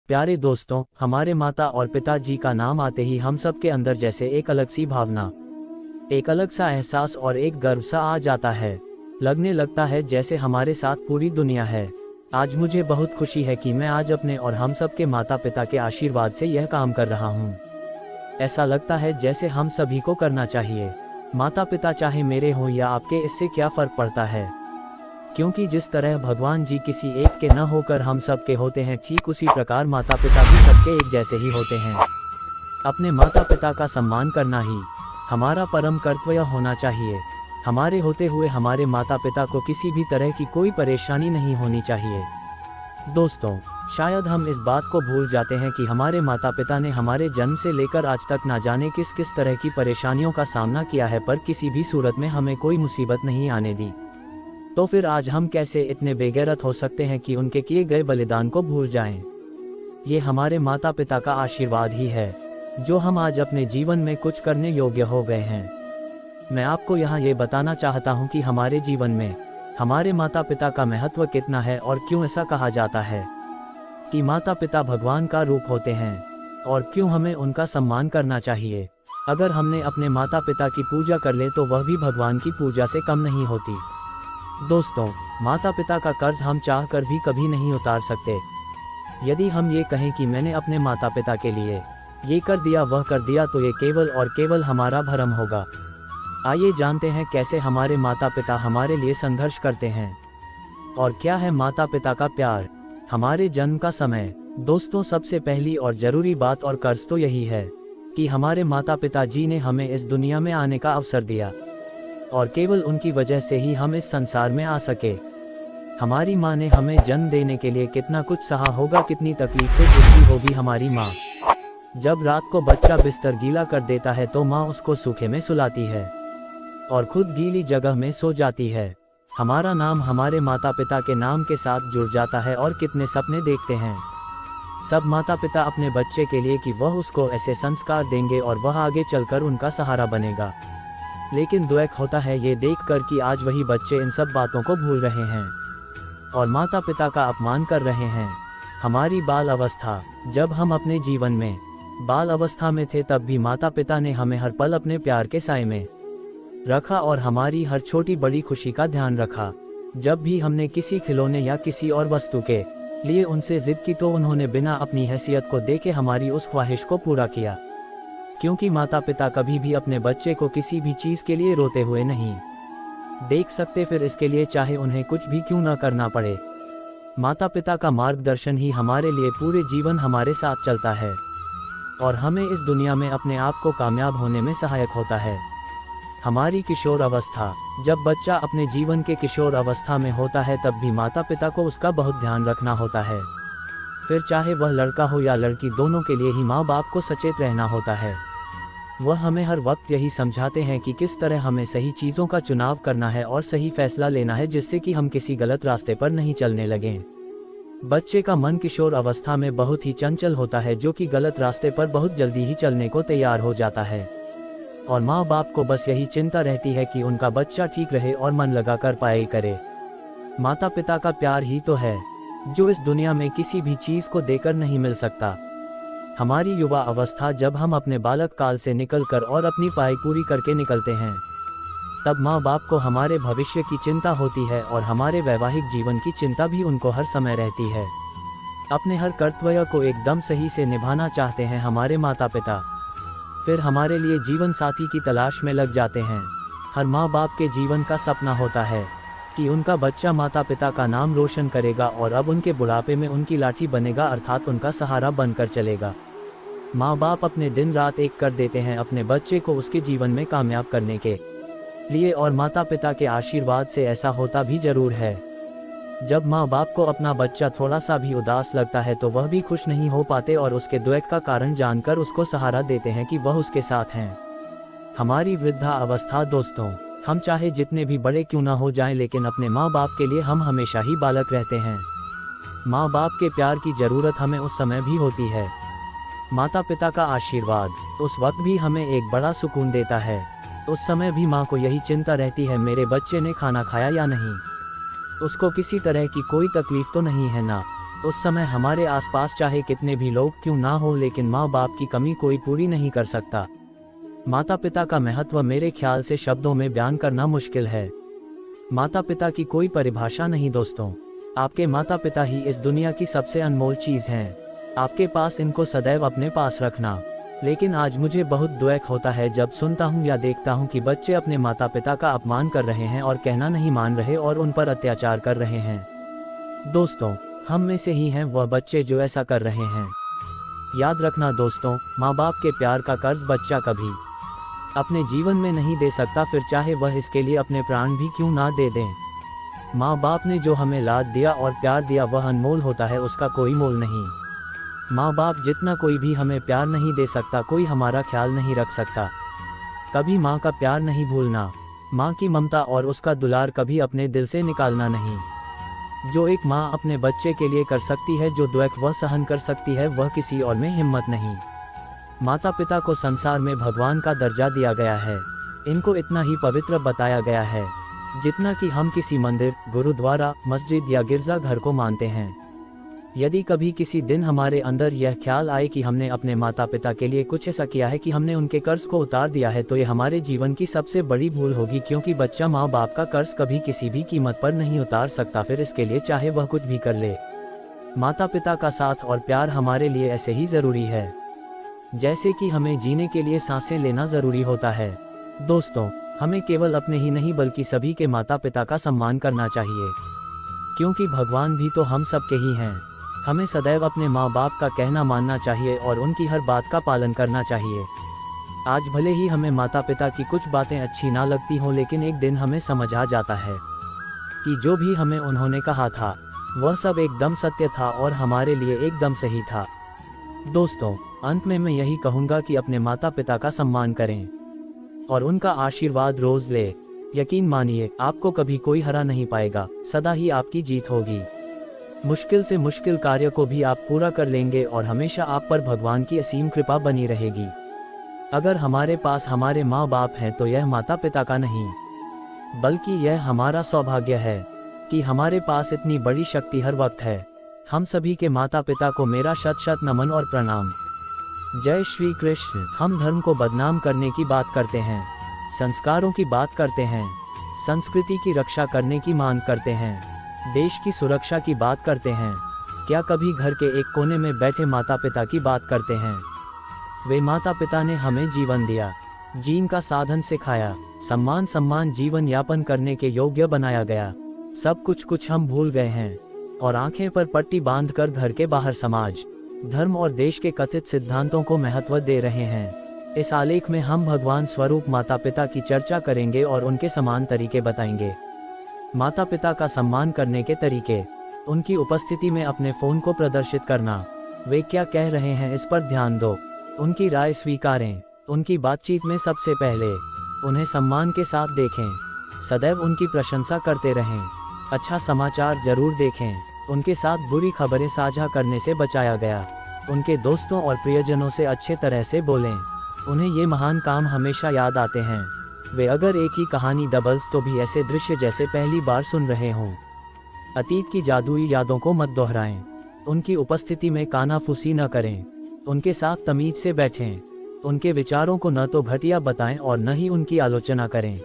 प्यारे दोस्तों, हमारे माता और पिताजी का नाम आते ही हम सब के अंदर जैसे एक अलग सी भावना, एक अलग सा एहसास और एक गर्व सा आ जाता है। लगने लगता है जैसे हमारे साथ पूरी दुनिया है। आज मुझे बहुत खुशी है कि मैं आज अपने और हम सब के माता पिता के आशीर्वाद से यह काम कर रहा हूँ। ऐसा लगता है जैसे हम सभी को करना चाहिए। माता पिता चाहे मेरे हों या आपके, इससे क्या फ़र्क पड़ता है, क्योंकि जिस तरह भगवान जी किसी एक के न होकर हम सब के होते हैं, ठीक उसी प्रकार माता पिता भी सबके एक जैसे ही होते हैं। अपने माता पिता का सम्मान करना ही हमारा परम कर्तव्य होना चाहिए। हमारे होते हुए हमारे माता पिता को किसी भी तरह की कोई परेशानी नहीं होनी चाहिए। दोस्तों, शायद हम इस बात को भूल जाते हैं कि हमारे माता पिता ने हमारे जन्म से लेकर आज तक ना जाने किस किस तरह की परेशानियों का सामना किया है, पर किसी भी सूरत में हमें कोई मुसीबत नहीं आने दी। तो फिर आज हम कैसे इतने बेगैरत हो सकते हैं कि उनके किए गए बलिदान को भूल जाएं? ये हमारे माता पिता का आशीर्वाद ही है जो हम आज अपने जीवन में कुछ करने योग्य हो गए हैं। मैं आपको यहाँ ये बताना चाहता हूँ कि हमारे जीवन में हमारे माता पिता का महत्व कितना है और क्यों ऐसा कहा जाता है कि माता पिता भगवान का रूप होते हैं, और क्यों हमें उनका सम्मान करना चाहिए। अगर हमने अपने माता पिता की पूजा कर ले तो वह भी भगवान की पूजा से कम नहीं होती। दोस्तों, माता पिता का कर्ज हम चाह कर भी कभी नहीं उतार सकते। यदि हम ये कहें कि मैंने अपने माता पिता के लिए ये कर दिया वह कर दिया, तो ये केवल और केवल हमारा भ्रम होगा। आइए जानते हैं कैसे हमारे माता पिता हमारे लिए संघर्ष करते हैं और क्या है माता पिता का प्यार। हमारे जन्म का समय। दोस्तों, सबसे पहली और ज़रूरी बात और कर्ज तो यही है कि हमारे माता पिता जी ने हमें इस दुनिया में आने का अवसर दिया, और केवल उनकी वजह से ही हम इस संसार में आ सके। हमारी माँ ने हमें जन्म देने के लिए कितना कुछ सहा होगा, कितनी तकलीफ से गुजरी होगी हमारी माँ। जब रात को बच्चा बिस्तर गीला कर देता है तो माँ उसको सूखे में सुलाती है और खुद गीली जगह में सो जाती है। हमारा नाम हमारे माता पिता के नाम के साथ जुड़ जाता है और कितने सपने देखते हैं सब माता पिता अपने बच्चे के लिए कि वह उसको ऐसे संस्कार देंगे और वह आगे चलकर उनका सहारा बनेगा। लेकिन दुख होता है ये देखकर कि आज वही बच्चे इन सब बातों को भूल रहे हैं और माता पिता का अपमान कर रहे हैं। हमारी बाल अवस्था। जब हम अपने जीवन में बाल अवस्था में थे तब भी माता पिता ने हमें हर पल अपने प्यार के साए में रखा और हमारी हर छोटी बड़ी खुशी का ध्यान रखा। जब भी हमने किसी खिलौने या किसी और वस्तु के लिए उनसे जिद की तो उन्होंने बिना अपनी हैसियत को देखे हमारी उस ख्वाहिश को पूरा किया, क्योंकि माता पिता कभी भी अपने बच्चे को किसी भी चीज़ के लिए रोते हुए नहीं देख सकते, फिर इसके लिए चाहे उन्हें कुछ भी क्यों न करना पड़े। माता पिता का मार्गदर्शन ही हमारे लिए पूरे जीवन हमारे साथ चलता है और हमें इस दुनिया में अपने आप को कामयाब होने में सहायक होता है। हमारी किशोर अवस्था। जब बच्चा अपने जीवन के किशोर अवस्था में होता है तब भी माता पिता को उसका बहुत ध्यान रखना होता है। फिर चाहे वह लड़का हो या लड़की, दोनों के लिए ही माँ बाप को सचेत रहना होता है। वह हमें हर वक्त यही समझाते हैं कि किस तरह हमें सही चीज़ों का चुनाव करना है और सही फैसला लेना है, जिससे कि हम किसी गलत रास्ते पर नहीं चलने लगें। बच्चे का मन किशोर अवस्था में बहुत ही चंचल होता है, जो कि गलत रास्ते पर बहुत जल्दी ही चलने को तैयार हो जाता है, और माँ बाप को बस यही चिंता रहती है कि उनका बच्चा ठीक रहे और मन लगा कर पढ़ाई करे। माता पिता का प्यार ही तो है जो इस दुनिया में किसी भी चीज़ को देकर नहीं मिल सकता। हमारी युवा अवस्था। जब हम अपने बालक काल से निकलकर और अपनी पढ़ाई पूरी करके निकलते हैं तब माँ बाप को हमारे भविष्य की चिंता होती है और हमारे वैवाहिक जीवन की चिंता भी उनको हर समय रहती है। अपने हर कर्तव्य को एकदम सही से निभाना चाहते हैं हमारे माता पिता। फिर हमारे लिए जीवन साथी की तलाश में लग जाते हैं। हर माँ बाप के जीवन का सपना होता है कि उनका बच्चा माता पिता का नाम रोशन करेगा और अब उनके बुढ़ापे में उनकी लाठी बनेगा, अर्थात उनका सहारा बनकर चलेगा। माँ बाप अपने दिन रात एक कर देते हैं अपने बच्चे को उसके जीवन में कामयाब करने के लिए, और माता पिता के आशीर्वाद से ऐसा होता भी जरूर है। जब माँ बाप को अपना बच्चा थोड़ा सा भी उदास लगता है तो वह भी खुश नहीं हो पाते और उसके दुख का कारण जानकर उसको सहारा देते हैं कि वह उसके साथ हैं। हमारी वृद्धा अवस्था। दोस्तों, हम चाहे जितने भी बड़े क्यों ना हो जाएं, लेकिन अपने माँ बाप के लिए हम हमेशा ही बालक रहते हैं। माँ बाप के प्यार की ज़रूरत हमें उस समय भी होती है। माता पिता का आशीर्वाद उस वक्त भी हमें एक बड़ा सुकून देता है। उस समय भी माँ को यही चिंता रहती है, मेरे बच्चे ने खाना खाया या नहीं, उसको किसी तरह की कोई तकलीफ तो नहीं है ना। उस समय हमारे आसपास चाहे कितने भी लोग क्यों ना हो, लेकिन माँ बाप की कमी कोई पूरी नहीं कर सकता। माता पिता का महत्व मेरे ख्याल से शब्दों में बयान करना मुश्किल है। माता पिता की कोई परिभाषा नहीं दोस्तों, आपके माता पिता ही इस दुनिया की सबसे अनमोल चीज़ हैं। आपके पास इनको सदैव अपने पास रखना। लेकिन आज मुझे बहुत दुख होता है जब सुनता हूँ या देखता हूँ कि बच्चे अपने माता पिता का अपमान कर रहे हैं और कहना नहीं मान रहे और उन पर अत्याचार कर रहे हैं। दोस्तों, हम में से ही हैं वह बच्चे जो ऐसा कर रहे हैं। याद रखना दोस्तों, माँ बाप के प्यार का कर्ज बच्चा कभी अपने जीवन में नहीं दे सकता, फिर चाहे वह इसके लिए अपने प्राण भी क्यों ना दे दें। माँ बाप ने जो हमें लाड दिया और प्यार दिया वह अनमोल होता है, उसका कोई मोल नहीं। माँ बाप जितना कोई भी हमें प्यार नहीं दे सकता, कोई हमारा ख्याल नहीं रख सकता। कभी माँ का प्यार नहीं भूलना, माँ की ममता और उसका दुलार कभी अपने दिल से निकालना नहीं। जो एक माँ अपने बच्चे के लिए कर सकती है, जो दुख वह सहन कर सकती है, वह किसी और में हिम्मत नहीं। माता पिता को संसार में भगवान का दर्जा दिया गया है। इनको इतना ही पवित्र बताया गया है जितना कि हम किसी मंदिर, गुरुद्वारा, मस्जिद या गिरजाघर को मानते हैं। यदि कभी किसी दिन हमारे अंदर यह ख्याल आए कि हमने अपने माता पिता के लिए कुछ ऐसा किया है कि हमने उनके कर्ज को उतार दिया है, तो ये हमारे जीवन की सबसे बड़ी भूल होगी, क्योंकि बच्चा माँ बाप का कर्ज कभी किसी भी कीमत पर नहीं उतार सकता, फिर इसके लिए चाहे वह कुछ भी कर ले। माता पिता का साथ और प्यार हमारे लिए ऐसे ही ज़रूरी है जैसे कि हमें जीने के लिए सांसें लेना ज़रूरी होता है। दोस्तों, हमें केवल अपने ही नहीं बल्कि सभी के माता पिता का सम्मान करना चाहिए, क्योंकि भगवान भी तो हम सब के ही हैं। हमें सदैव अपने माँ बाप का कहना मानना चाहिए और उनकी हर बात का पालन करना चाहिए। आज भले ही हमें माता पिता की कुछ बातें अच्छी ना लगती हों, लेकिन एक दिन हमें समझ आ जाता है कि जो भी हमें उन्होंने कहा था वह सब एकदम सत्य था और हमारे लिए एकदम सही था। दोस्तों, अंत में मैं यही कहूँगा कि अपने माता पिता का सम्मान करें और उनका आशीर्वाद रोज ले। यकीन मानिए, आपको कभी कोई हरा नहीं पाएगा, सदा ही आपकी जीत होगी। मुश्किल से मुश्किल कार्य को भी आप पूरा कर लेंगे और हमेशा आप पर भगवान की असीम कृपा बनी रहेगी। अगर हमारे पास हमारे माँ बाप हैं तो यह माता पिता का नहीं, बल्कि यह हमारा सौभाग्य है कि हमारे पास इतनी बड़ी शक्ति हर वक्त है। हम सभी के माता पिता को मेरा शत शत नमन और प्रणाम। जय श्री कृष्ण। हम धर्म को बदनाम करने की बात करते हैं, संस्कारों की बात करते हैं, संस्कृति की रक्षा करने की मांग करते हैं, देश की सुरक्षा की बात करते हैं। क्या कभी घर के एक कोने में बैठे माता पिता की बात करते हैं? वे माता पिता ने हमें जीवन दिया, जीने का साधन सिखाया, सम्मान जीवन यापन करने के योग्य बनाया गया। सब कुछ हम भूल गए हैं और आंखें पर पट्टी बांधकर घर के बाहर समाज, धर्म और देश के कथित सिद्धांतों को महत्व दे रहे हैं। इस आलेख में हम भगवान स्वरूप माता पिता की चर्चा करेंगे और उनके समान तरीके बताएंगे। माता पिता का सम्मान करने के तरीके। उनकी उपस्थिति में अपने फ़ोन को प्रदर्शित करना, वे क्या कह रहे हैं इस पर ध्यान दो, उनकी राय स्वीकारें, उनकी बातचीत में सबसे पहले उन्हें सम्मान के साथ देखें, सदैव उनकी प्रशंसा करते रहें, अच्छा समाचार जरूर देखें, उनके साथ बुरी खबरें साझा करने से बचाया गया, उनके दोस्तों और प्रियजनों से अच्छे तरह से बोलें, उन्हें ये महान काम हमेशा याद आते हैं। वे अगर एक ही कहानी डबल्स तो भी ऐसे दृश्य जैसे पहली बार सुन रहे हों। अतीत की जादुई यादों को मत दोहराएं, उनकी उपस्थिति में कानाफूसी न करें, उनके साथ तमीज से बैठें, उनके विचारों को न तो घटिया बताएं और न ही उनकी आलोचना करें।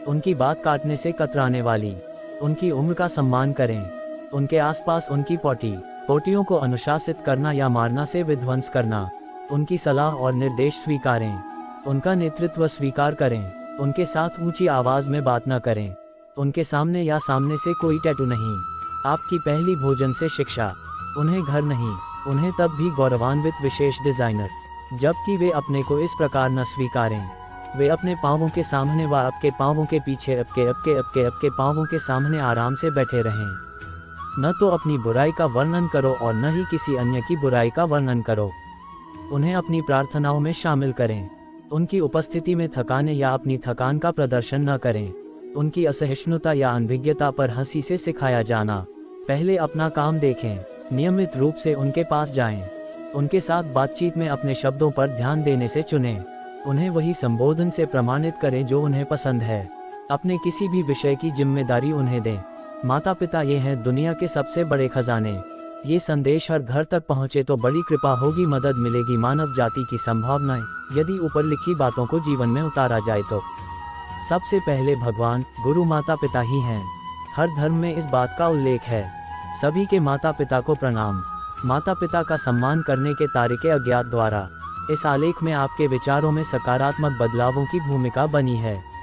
उनकी बात काटने से कतराने वाली, उनकी उम्र का सम्मान करें, उनके आसपास उनकी पोटियों को अनुशासित करना या मारना से विध्वंस करना, उनकी सलाह और निर्देश स्वीकारें, उनका नेतृत्व स्वीकार करें, उनके साथ ऊंची आवाज़ में बात न करें, उनके सामने या सामने से कोई टैटू नहीं। आपकी पहली भोजन से शिक्षा, उन्हें घर नहीं, उन्हें तब भी गौरवान्वित विशेष डिज़ाइनर, जबकि वे अपने को इस प्रकार न स्वीकारें। वे अपने पाँवों के सामने व आपके पाँवों के पीछे आपके पाँवों के सामने आराम से बैठे रहें। न तो अपनी बुराई का वर्णन करो और न ही किसी अन्य की बुराई का वर्णन करो। उन्हें अपनी प्रार्थनाओं में शामिल करें, उनकी उपस्थिति में थकाने या अपनी थकान का प्रदर्शन न करें। उनकी असहिष्णुता या अनभिज्ञता पर हंसी से सिखाया जाना। पहले अपना काम देखें, नियमित रूप से उनके पास जाएं, उनके साथ बातचीत में अपने शब्दों पर ध्यान देने से चुनें, उन्हें वही संबोधन से प्रमाणित करें जो उन्हें पसंद है। अपने किसी भी विषय की जिम्मेदारी उन्हें दें। माता पिता ये हैं दुनिया के सबसे बड़े खजाने। ये संदेश हर घर तक पहुँचे तो बड़ी कृपा होगी, मदद मिलेगी मानव जाति की संभावनाएं यदि ऊपर लिखी बातों को जीवन में उतारा जाए तो। सबसे पहले भगवान, गुरु, माता पिता ही हैं। हर धर्म में इस बात का उल्लेख है। सभी के माता पिता को प्रणाम। माता पिता का सम्मान करने के तारीके अज्ञात द्वारा। इस आलेख में आपके विचारों में सकारात्मक बदलावों की भूमिका बनी है।